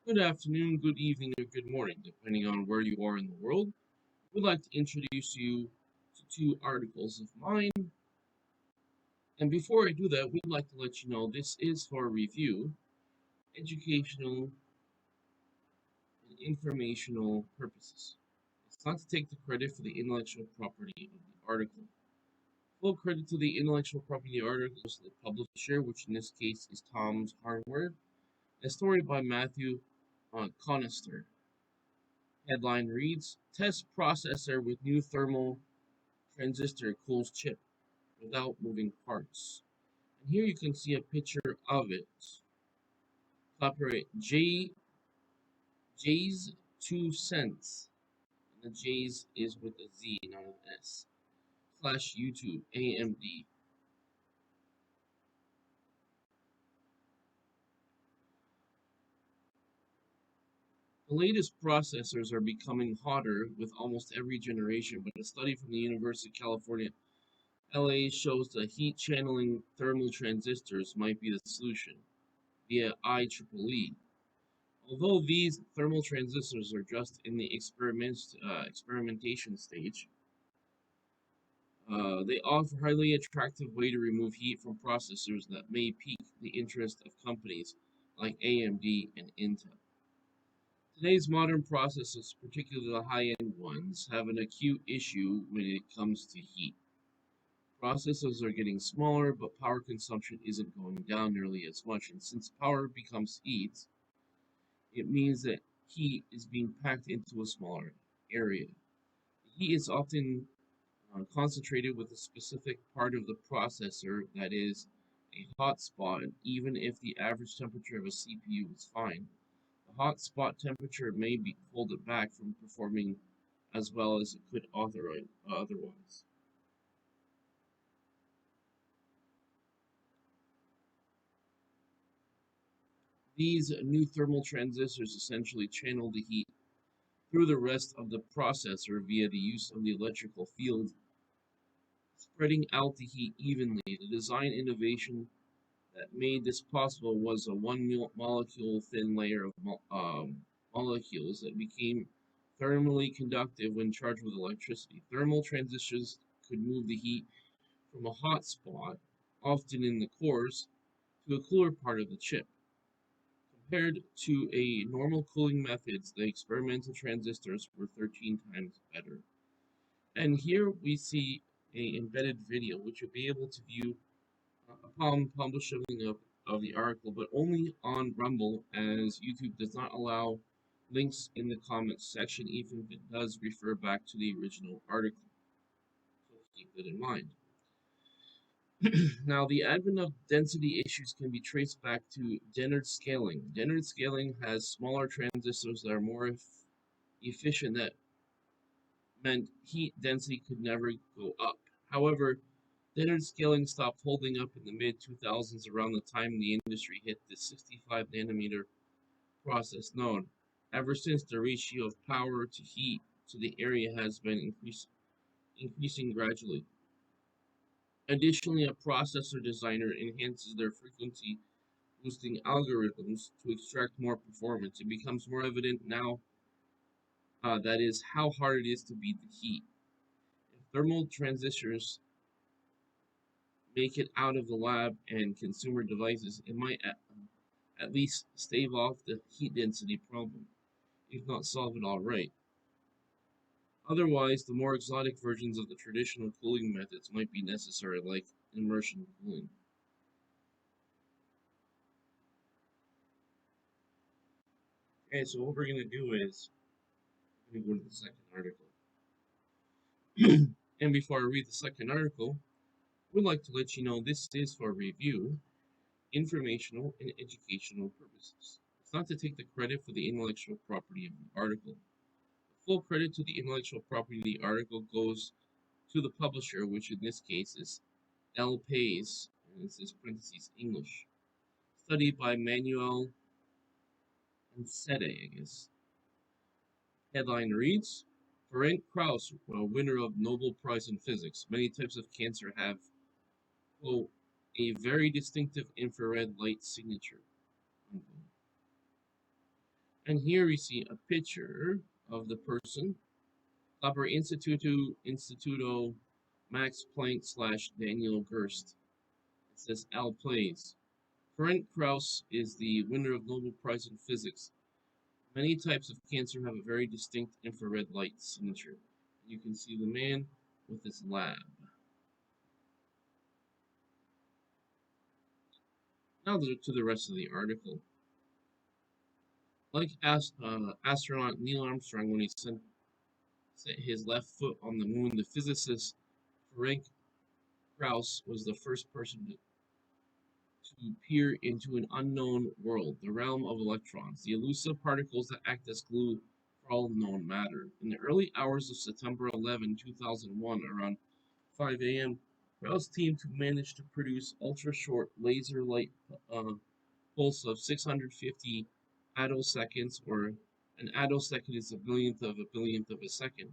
Good afternoon, good evening, or good morning, depending on where you are in the world. We'd like to introduce you to two articles of mine. And before I do that, we'd like to let you know this is for review, educational, and informational purposes. It's not to take the credit for the intellectual property of the article. Full credit to the intellectual property of the article goes to the publisher, which in this case is Tom's Hardware. A story by Matthew Conister. Headline reads, Test processor with new thermal transistor cools chip without moving parts. And here you can see a picture of it. Copyright J's 2 cents. And the J's is with a Z, not an S. Slash YouTube AMD. The latest processors are becoming hotter with almost every generation, but a study from the University of California, LA shows that heat channeling thermal transistors might be the solution via IEEE. Although these thermal transistors are just in the experimentation stage, they offer a highly attractive way to remove heat from processors that may pique the interest of companies like AMD and Intel. Today's modern processors, particularly the high-end ones, have an acute issue when it comes to heat. Processors are getting smaller, but power consumption isn't going down nearly as much, and since power becomes heat, it means that heat is being packed into a smaller area. Heat is often concentrated with a specific part of the processor that is a hot spot, even if the average temperature of a CPU is fine. The hot spot temperature may hold it back from performing as well as it could otherwise. These new thermal transistors essentially channel the heat through the rest of the processor via the use of the electrical field, spreading out the heat evenly. The design innovation that made this possible was a molecule thin layer of molecules that became thermally conductive when charged with electricity. Thermal transistors could move the heat from a hot spot, often in the cores, to a cooler part of the chip. Compared to a normal cooling methods, the experimental transistors were 13 times better. And here we see a embedded video, which you'll be able to view upon publishing of the article, but only on Rumble, as YouTube does not allow links in the comments section, even if it does refer back to the original article. So keep that in mind. Now, the advent of density issues can be traced back to Dennard scaling. Dennard scaling has smaller transistors that are more efficient, that meant heat density could never go up. However, Dennard scaling stopped holding up in the mid 2000s, around the time the industry hit the 65 nanometer process node. Ever since, the ratio of power to heat to the area has been increasing gradually. Additionally, a processor designer enhances their frequency boosting algorithms to extract more performance. It becomes more evident now, that is, how hard it is to beat the heat. If thermal transistors make it out of the lab and consumer devices, it might at least stave off the heat density problem, if not solve it outright. Otherwise, the more exotic versions of the traditional cooling methods might be necessary, like immersion cooling. Okay, so what we're going to do is we're going to go to the second article. And before I read the second article, we'd like to let you know this is for review, informational, and educational purposes. It's not to take the credit for the intellectual property of the article. Full credit to the intellectual property of the article goes to the publisher, which in this case is L. Pays, and this is parentheses English. Study by Manuel and Sede, I guess. Headline reads, Ferenc Krausz, winner of Nobel Prize in Physics. Many types of cancer have, quote, a very distinctive infrared light signature. Unquote. And here we see a picture of the person. Labor Instituto Max Planck slash Daniel Gerst. It says Al plays. Ferenc Krausz is the winner of Nobel Prize in Physics. Many types of cancer have a very distinct infrared light signature. You can see the man with his lab. Now to the rest of the article. Like astronaut Neil Armstrong when he set his left foot on the moon, the physicist Ferenc Krausz was the first person to peer into an unknown world, the realm of electrons, the elusive particles that act as glue for all known matter. In the early hours of September 2001, around 5 a.m., Krauss' team managed to produce ultra-short laser light pulse of 650 attoseconds, or an attosecond is a billionth of a second.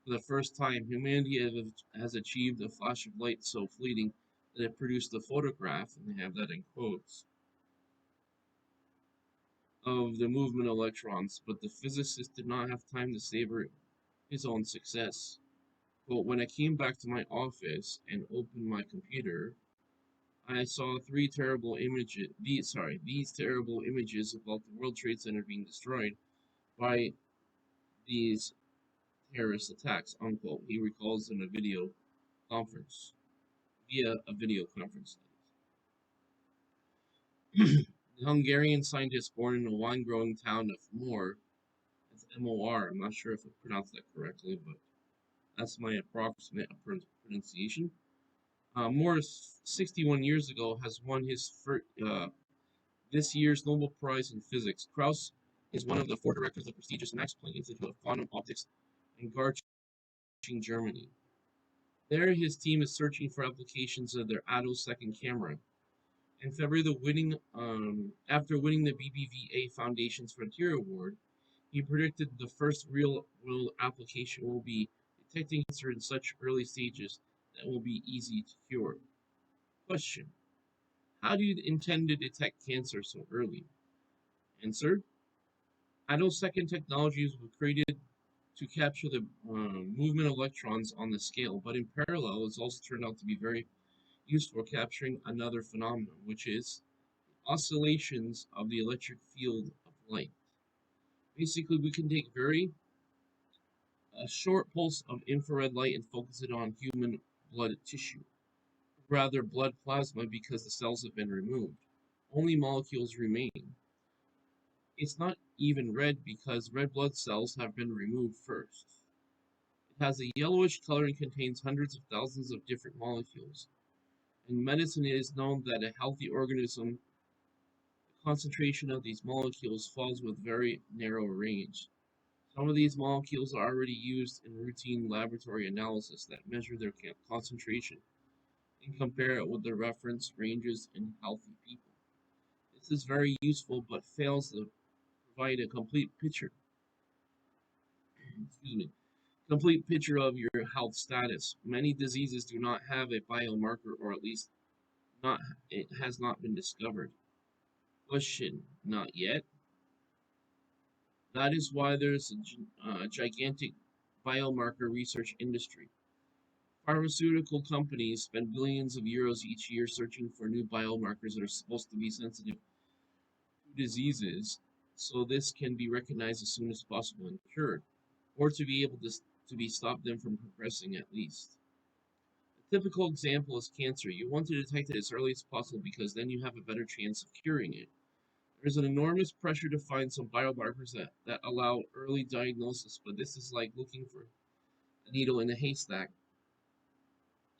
For the first time, humanity has achieved a flash of light so fleeting that it produced a photograph, and they have that in quotes, of the movement of electrons, but the physicist did not have time to savor his own success. But when I came back to my office and opened my computer, I saw these terrible images about the World Trade Center being destroyed by these terrorist attacks, unquote. He recalls in a video conference, via a video conference. The Hungarian scientist born in the wine-growing town of Mor, it's M-O-R, I'm not sure if I pronounced that correctly, but that's my approximate pronunciation. Mor, 61 years ago, has won this year's Nobel Prize in Physics. Krauss is one of the 4 directors of the prestigious Max Planck Institute of Quantum Optics in Garching, Germany. There, his team is searching for applications of their attosecond camera. In February, after winning the BBVA Foundation's Frontier Award, he predicted the first real-world application will be detecting cancer in such early stages that will be easy to cure. Question: how do you intend to detect cancer so early? Answer: attosecond technologies were created to capture the movement of electrons on the scale, but in parallel, it's also turned out to be very useful for capturing another phenomenon, which is oscillations of the electric field of light. Basically, we can take a short pulse of infrared light and focus it on human blood tissue, rather blood plasma, because the cells have been removed. Only molecules remain. It's not even red because red blood cells have been removed first. It has a yellowish color and contains hundreds of thousands of different molecules. In medicine, it is known that a healthy organism, the concentration of these molecules falls with very narrow range. Some of these molecules are already used in routine laboratory analysis that measure their concentration and compare it with the reference ranges in healthy people. This is very useful but fails to provide a complete picture complete picture of your health status. Many diseases do not have a biomarker, or at least not it has not been discovered. Question: not yet. That is why there's a gigantic biomarker research industry. Pharmaceutical companies spend billions of euros each year searching for new biomarkers that are supposed to be sensitive to diseases, so this can be recognized as soon as possible and cured, or to be able to be stopped them from progressing at least. A typical example is cancer. You want to detect it as early as possible because then you have a better chance of curing it. There's an enormous pressure to find some biomarkers that allow early diagnosis, but this is like looking for a needle in a haystack.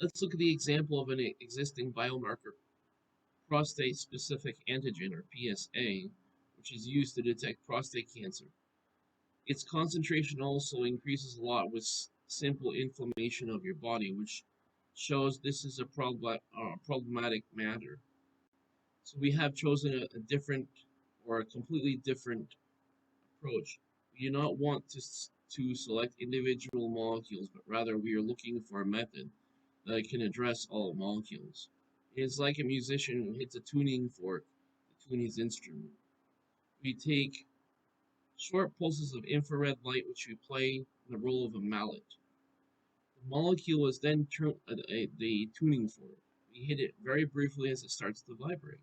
Let's look at the example of an existing biomarker, prostate-specific antigen, or PSA, which is used to detect prostate cancer. Its concentration also increases a lot with simple inflammation of your body, which shows this is a problematic matter. So we have chosen a different or a completely different approach. We do not want to select individual molecules, but rather we are looking for a method that can address all molecules. It is like a musician who hits a tuning fork to tune his instrument. We take Short pulses of infrared light which we play the role of a mallet. The molecule is then the tuning fork. We hit it very briefly as it starts to vibrate.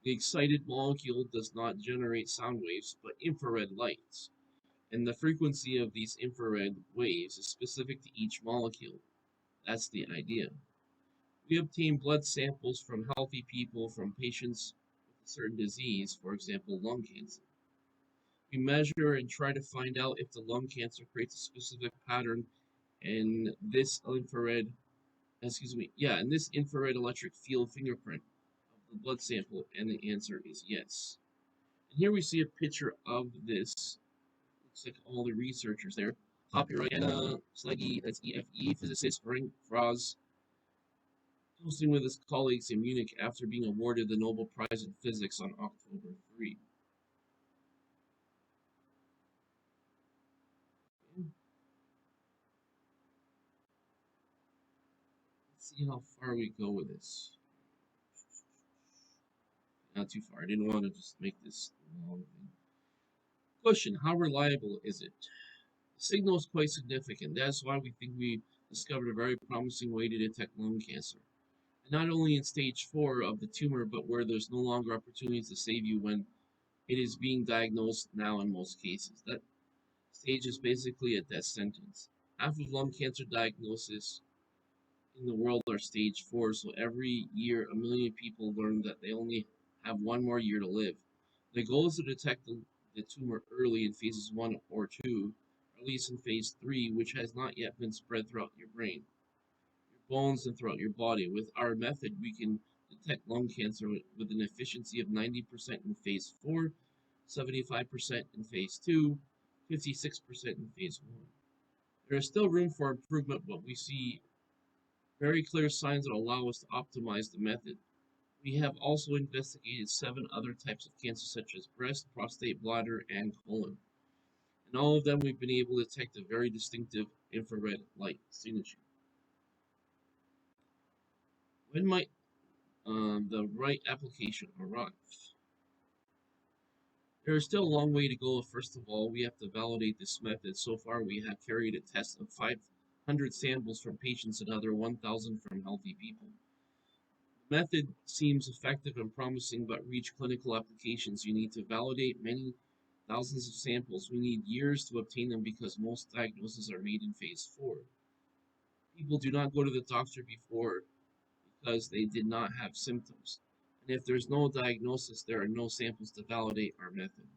The excited molecule does not generate sound waves, but infrared lights, and the frequency of these infrared waves is specific to each molecule. That's the idea. We obtain blood samples from healthy people from patients with a certain disease, for example, lung cancer. We measure and try to find out if the lung cancer creates a specific pattern in this in this infrared electric field fingerprint of the blood sample, and the answer is yes. And here we see a picture of this. Looks like all the researchers there. Copyright Anna Sleggy, that's EFE, physicist Ferenc Krausz, posting with his colleagues in Munich after being awarded the Nobel Prize in Physics on October 3. Let's see how far we go with this. Not too far. I didn't want to just make this long thing. Question: how reliable is it? The signal is quite significant. That's why we think we discovered a very promising way to detect lung cancer. And not only in stage 4 of the tumor, but where there's no longer opportunities to save you when it is being diagnosed now in most cases. That stage is basically a death sentence. Half of lung cancer diagnoses in the world are stage 4, so every year a million people learn that they only have one more year to live. The goal is to detect the tumor early in phases 1 or 2, or at least in phase 3, which has not yet been spread throughout your brain, your bones, and throughout your body. With our method, we can detect lung cancer with an efficiency of 90% in phase 4, 75% in phase 2, 56% in phase 1. There is still room for improvement, but we see very clear signs that allow us to optimize the method. We have also investigated 7 other types of cancer, such as breast, prostate, bladder, and colon. In all of them, we've been able to detect a very distinctive infrared light signature. When might the right application arrive? There is still a long way to go. First of all, we have to validate this method. So far, we have carried a test of 500 samples from patients and another 1,000 from healthy people. The method seems effective and promising, but reach clinical applications, you need to validate many thousands of samples. We need years to obtain them because most diagnoses are made in phase 4. People do not go to the doctor before because they did not have symptoms. And if there's no diagnosis, there are no samples to validate our method.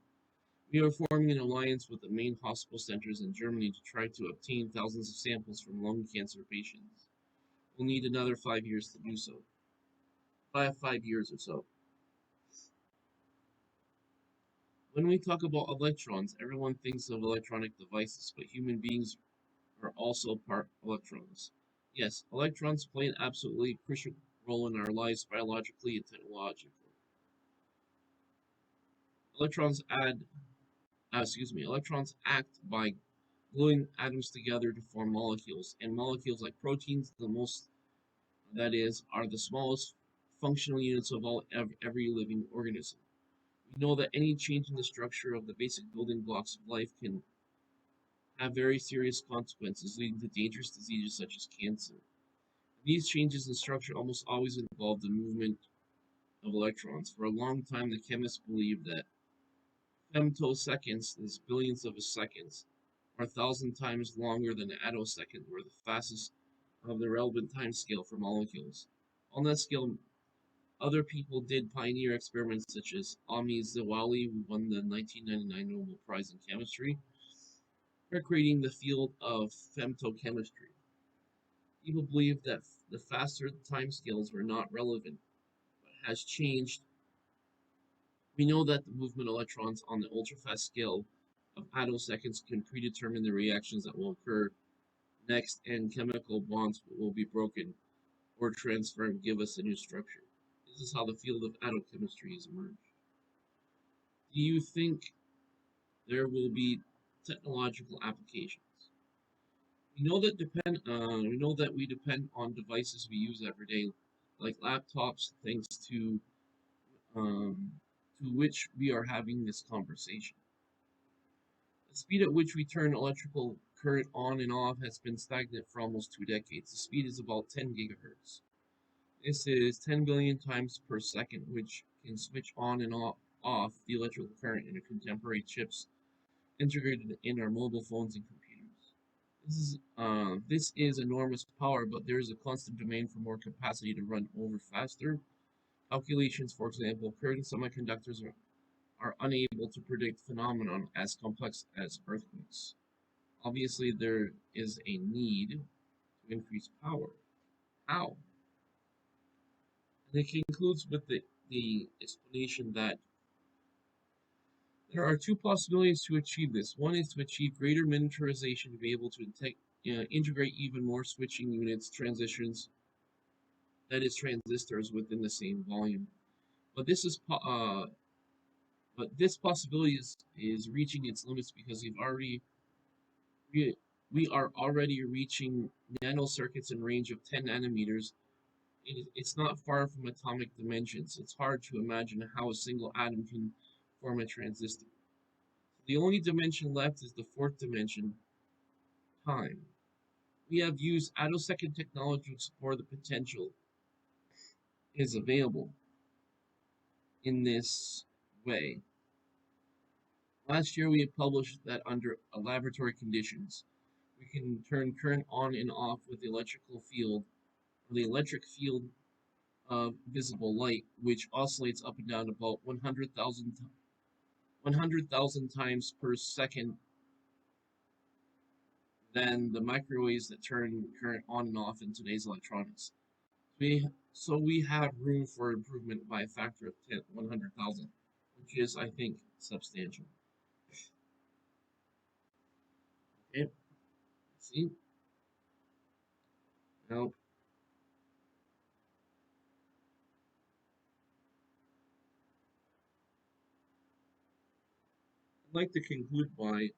We are forming an alliance with the main hospital centers in Germany to try to obtain thousands of samples from lung cancer patients. We'll need another 5 years to do so. 5 years or so. When we talk about electrons, everyone thinks of electronic devices, but human beings are also part electrons. Yes, electrons play an absolutely crucial role in our lives biologically and technologically. Electrons electrons act by gluing atoms together to form molecules, and molecules like proteins, are the smallest functional units of every living organism. We know that any change in the structure of the basic building blocks of life can have very serious consequences, leading to dangerous diseases such as cancer. These changes in structure almost always involve the movement of electrons. For a long time, the chemists believed that femtoseconds, is billionths of a second, are 1,000 times longer than an attosecond, or the fastest of the relevant time scale for molecules. On that scale, other people did pioneer experiments such as Ami Zawali, who won the 1999 Nobel Prize in Chemistry, for creating the field of femtochemistry. People believe that the faster timescales were not relevant, but has changed. We know that the movement of electrons on the ultrafast scale of attoseconds can predetermine the reactions that will occur next, and chemical bonds will be broken or transferred and give us a new structure. This is how the field of attochemistry has emerged. Do you think there will be technological applications? We know that we depend on devices we use every day, like laptops, thanks to which we are having this conversation. The speed at which we turn electrical current on and off has been stagnant for almost 2 decades. The speed is about 10 gigahertz. This is 10 billion times per second, which can switch on and off the electrical current in our contemporary chips integrated in our mobile phones and computers. This is enormous power, but there is a constant demand for more capacity to run over faster. Calculations, for example, occurring semiconductors are unable to predict phenomenon as complex as earthquakes. Obviously, there is a need to increase power. How? And it concludes with the explanation that there are two possibilities to achieve this. One is to achieve greater miniaturization to be able to integrate even more switching units, transitions, that is transistors within the same volume. But this possibility is reaching its limits because we are already reaching nanocircuits in range of 10 nanometers. It's not far from atomic dimensions. It's hard to imagine how a single atom can form a transistor. The only dimension left is the fourth dimension, time. We have used attosecond technology to explore the potential is available in this way. Last year, we had published that under laboratory conditions, we can turn current on and off with the electrical field, or the electric field of visible light, which oscillates up and down about 100,000 times per second than the microwaves that turn current on and off in today's electronics. So we have room for improvement by a factor of 100,000, which is, I think, substantial. Okay, see? Now, I'd like to conclude by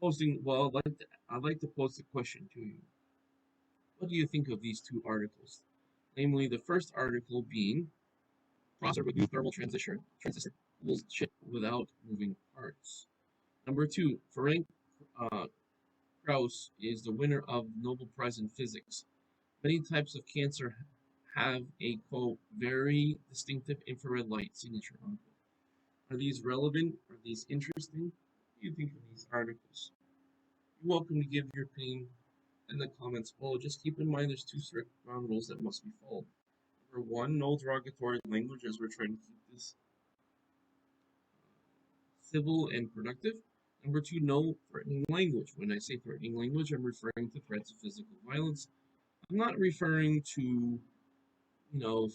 posing. Well, I'd like to pose a question to you. What do you think of these two articles? Namely, the first article being processor with new thermal transistor will chip without moving parts. Number two, Ferenc Krausz is the winner of Nobel Prize in Physics. Many types of cancer have a quote very distinctive infrared light signature unquote. Are these relevant? Are these interesting? What do you think of these articles? You're welcome to give your opinion in the comments below. Just keep in mind there's two strict ground rules that must be followed. Number one, no derogatory language, as we're trying to keep this civil and productive. Number two, no threatening language. When I say threatening language, I'm referring to threats of physical violence. I'm not referring to,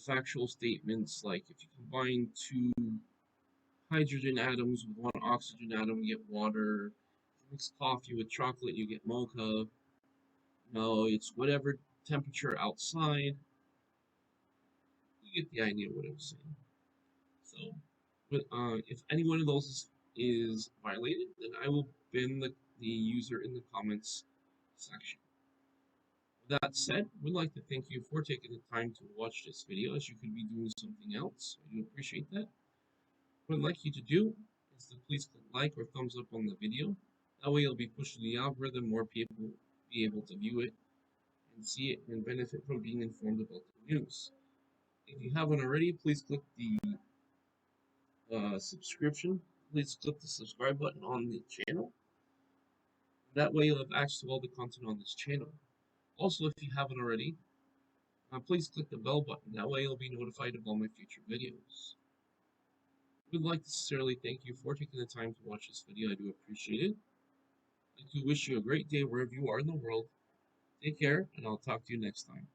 factual statements like if you combine two hydrogen atoms with one oxygen atom, you get water. If you mix coffee with chocolate, you get mocha. No, it's whatever temperature outside. You get the idea of what I'm saying. So, if any one of those is violated, then I will ban the user in the comments section. With that said, we'd like to thank you for taking the time to watch this video, as you could be doing something else. I do appreciate that. What I'd like you to do is to please click like or thumbs up on the video. That way you'll be pushing the algorithm, more people will be able to view it and see it and benefit from being informed about the news. If you haven't already, please click the subscription. Please click the subscribe button on the channel. That way you'll have access to all the content on this channel. Also, if you haven't already, please click the bell button. That way you'll be notified of all my future videos. We'd like to sincerely thank you for taking the time to watch this video. I do appreciate it. I do wish you a great day wherever you are in the world. Take care, and I'll talk to you next time.